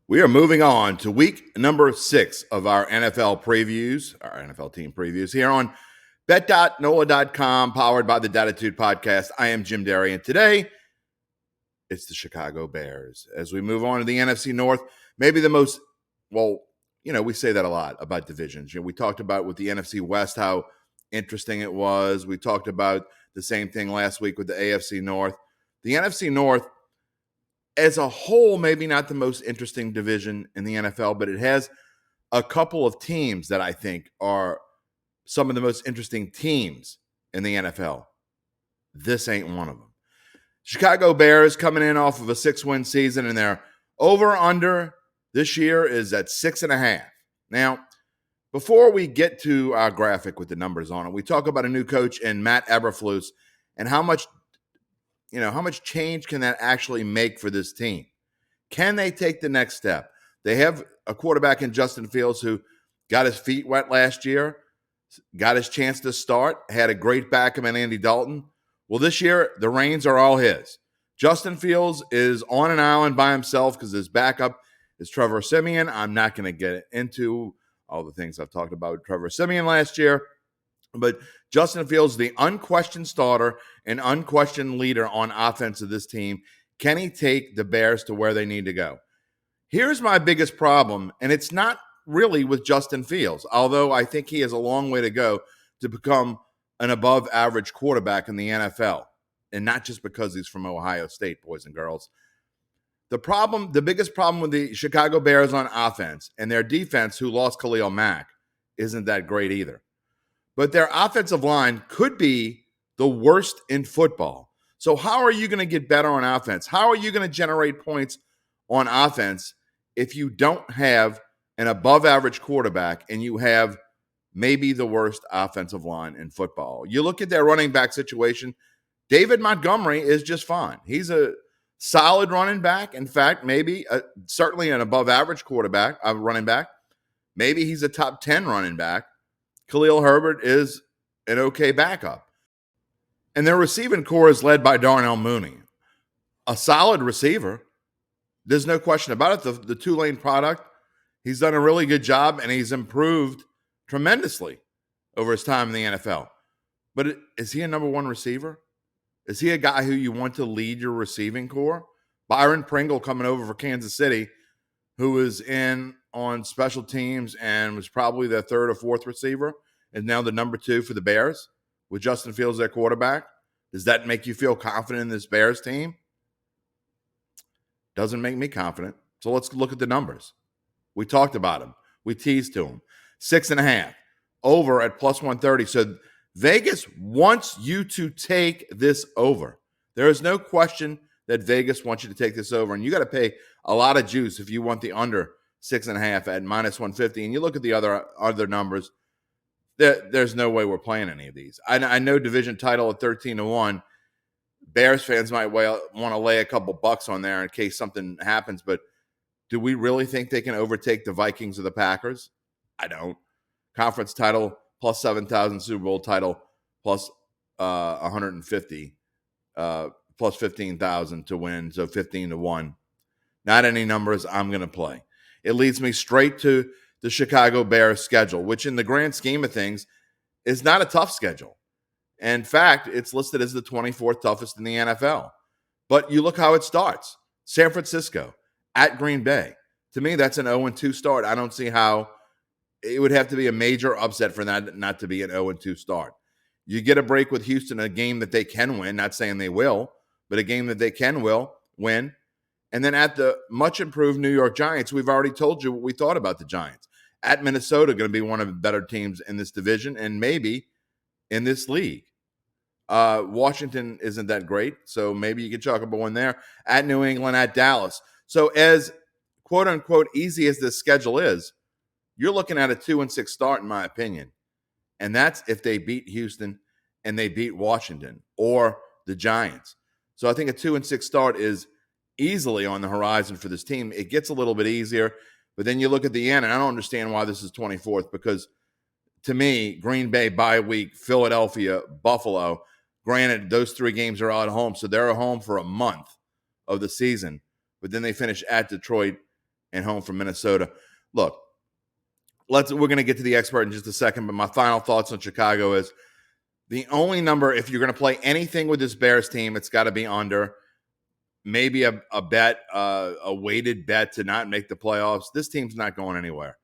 We are moving on to week number 6 of our NFL previews, our NFL team previews here on bet.nola.com, powered by the Datitude Podcast. I am Jim Derry, and today it's the Chicago Bears. As we move on to the NFC North, maybe the most, we say that a lot about divisions. We talked about with the NFC West how interesting it was. We talked about the same thing last week with the AFC North. The NFC North, as a whole, maybe not the most interesting division in the NFL, but it has a couple of teams that I think are some of the most interesting teams in the NFL. This ain't one of them. Chicago Bears coming in off of a 6-win season, and their over-under this year is at 6.5. Now, before we get to our graphic with the numbers on it, we talk about a new coach in Matt Eberflus and how much change can that actually make for this team? Can they take the next step? They have a quarterback in Justin Fields who got his feet wet last year, got his chance to start, had a great backup in Andy Dalton. Well, this year, the reins are all his. Justin Fields is on an island by himself because his backup is Trevor Siemian. I'm not going to get into all the things I've talked about with Trevor Siemian last year, but Justin Fields, the unquestioned starter and unquestioned leader on offense of this team. Can he take the Bears to where they need to go? Here's my biggest problem, and it's not really with Justin Fields, although I think he has a long way to go to become an above-average quarterback in the NFL, and not just because he's from Ohio State, boys and girls. The biggest problem with the Chicago Bears on offense and their defense, who lost Khalil Mack, isn't that great either. But their offensive line could be the worst in football. So how are you going to get better on offense? How are you going to generate points on offense if you don't have an above-average quarterback and you have maybe the worst offensive line in football? You look at their running back situation, David Montgomery is just fine. He's a solid running back. In fact, certainly an above-average running back. Maybe he's a top 10 running back. Khalil Herbert is an okay backup. And their receiving core is led by Darnell Mooney, a solid receiver. There's no question about it. The Tulane product, he's done a really good job, and he's improved tremendously over his time in the NFL. But is he a number one receiver? Is he a guy who you want to lead your receiving core? Byron Pringle coming over for Kansas City, who is in on special teams and was probably their third or fourth receiver, and now the number 2 for the Bears with Justin Fields, their quarterback. Does that make you feel confident in this Bears team? Doesn't make me confident. So let's look at the numbers. We talked about them. We teased to them. 6.5 over at plus 130. So Vegas wants you to take this over. There is no question that Vegas wants you to take this over, and you got to pay a lot of juice if you want the under 6.5 at minus 150. And you look at the other numbers, there's no way we're playing any of these. I know division title at 13-1. Bears fans might want to lay a couple bucks on there in case something happens, but do we really think they can overtake the Vikings or the Packers? I don't. Conference title plus 7,000, Super Bowl title plus 150, plus 15,000 to win, so 15-1. Not any numbers I'm going to play. It leads me straight to the Chicago Bears schedule, which in the grand scheme of things is not a tough schedule. In fact, it's listed as the 24th toughest in the NFL. But you look how it starts. San Francisco at Green Bay. To me, that's an 0-2 start. I don't see how it would have to be a major upset for that not to be an 0-2 start. You get a break with Houston, a game that they can win, not saying they will, but a game that they can win. And then at the much improved New York Giants, we've already told you what we thought about the Giants. At Minnesota, going to be one of the better teams in this division and maybe in this league. Washington isn't that great, so maybe you can chalk up a win there. At New England, at Dallas. So as quote-unquote easy as this schedule is, you're looking at a 2-6 start, in my opinion. And that's if they beat Houston and they beat Washington or the Giants. So I think a 2-6 start is easily on the horizon for this team. It gets a little bit easier, but then you look at the end, and I don't understand why this is 24th, because to me, Green Bay bye week, Philadelphia, Buffalo, granted, those 3 games are at home, so they're at home for a month of the season, but then they finish at Detroit, and home from Minnesota. Look, we're going to get to the expert in just a second, but my final thoughts on Chicago is the only number, if you're going to play anything with this Bears team, it's got to be under. Maybe a bet, a weighted bet to not make the playoffs. This team's not going anywhere.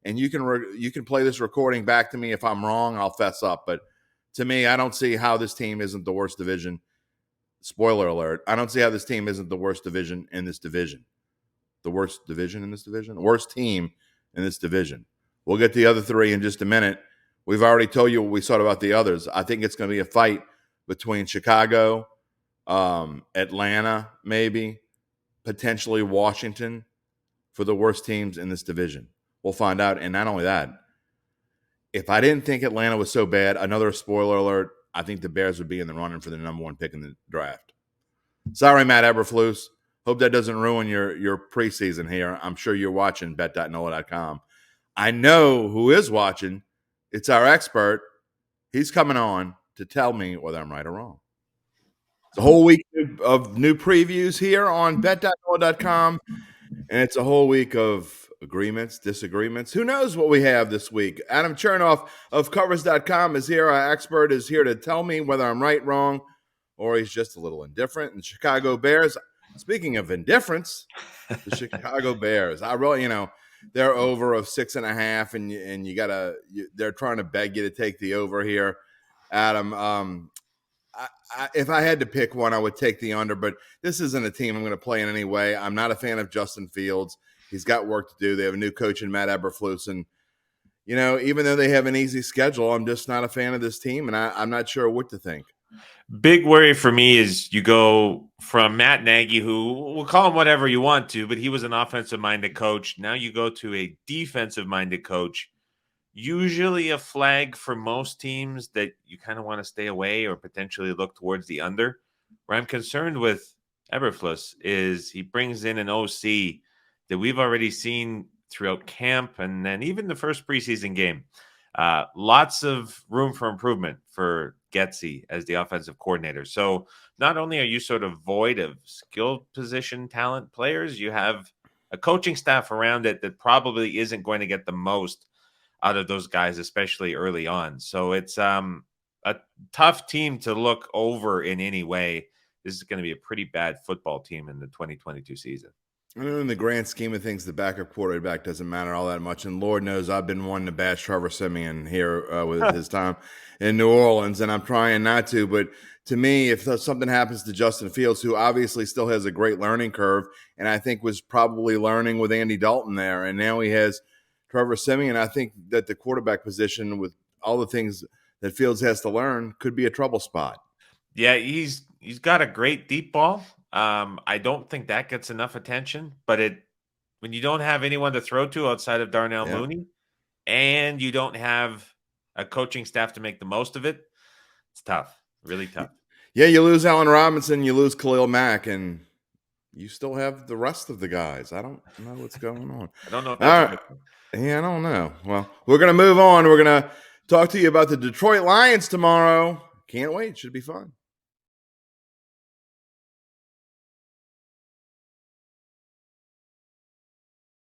And you can play this recording back to me. If I'm wrong, I'll fess up. But to me, I don't see how this team isn't the worst division. Spoiler alert. I don't see how this team isn't the worst division in this division. The worst division in this division? Worst team in this division. We'll get to the other three in just a minute. We've already told you what we thought about the others. I think it's going to be a fight between Chicago, Atlanta, maybe, potentially Washington for the worst teams in this division. We'll find out. And not only that, if I didn't think Atlanta was so bad, another spoiler alert, I think the Bears would be in the running for the number one pick in the draft. Sorry, Matt Eberflus. Hope that doesn't ruin your preseason here. I'm sure you're watching bet.nola.com. I know who is watching. It's our expert. He's coming on to tell me whether I'm right or wrong. It's a whole week of new previews here on bet.nola.com, and it's a whole week of agreements, disagreements. Who knows what we have this week? Adam Chernoff of covers.com is here. Our expert is here to tell me whether I'm right, wrong, or he's just a little indifferent. And Chicago Bears, speaking of indifference, the Chicago Bears, I really, they're over of 6.5, and they're trying to beg you to take the over here, Adam. If I had to pick one, I would take the under, but this isn't a team I'm going to play in any way. I'm not a fan of Justin Fields. He's got work to do. They have a new coach in Matt Eberflus, and even though they have an easy schedule, I'm just not a fan of this team, and I'm not sure what to think. Big worry for me is you go from Matt Nagy, who we'll call him whatever you want to, but he was an offensive-minded coach. Now you go to a defensive-minded coach. Usually a flag for most teams that you kind of want to stay away or potentially look towards the under. Where I'm concerned with Eberflus is he brings in an OC that we've already seen throughout camp and then even the first preseason game. Lots of room for improvement for Getsy as the offensive coordinator. So not only are you sort of void of skill position talent players, you have a coaching staff around it that probably isn't going to get the most out of those guys, especially early on. So it's a tough team to look over in any way. This is going to be a pretty bad football team in the 2022 season. I know in the grand scheme of things, the backup quarterback doesn't matter all that much. And Lord knows I've been wanting to bash Trevor Siemian here with his time in New Orleans, and I'm trying not to. But to me, if something happens to Justin Fields, who obviously still has a great learning curve, and I think was probably learning with Andy Dalton there, and now he has Trevor Siemian, I think that the quarterback position with all the things that Fields has to learn could be a trouble spot. Yeah, he's got a great deep ball. I don't think that gets enough attention, but when you don't have anyone to throw to outside of Darnell Mooney, and you don't have a coaching staff to make the most of it, it's tough, really tough. Yeah, you lose Allen Robinson, you lose Khalil Mack, and you still have the rest of the guys. I don't know what's going on. I don't know if that's a good thing. Yeah, I don't know. Well, we're going to move on. We're going to talk to you about the Detroit Lions tomorrow. Can't wait. Should be fun.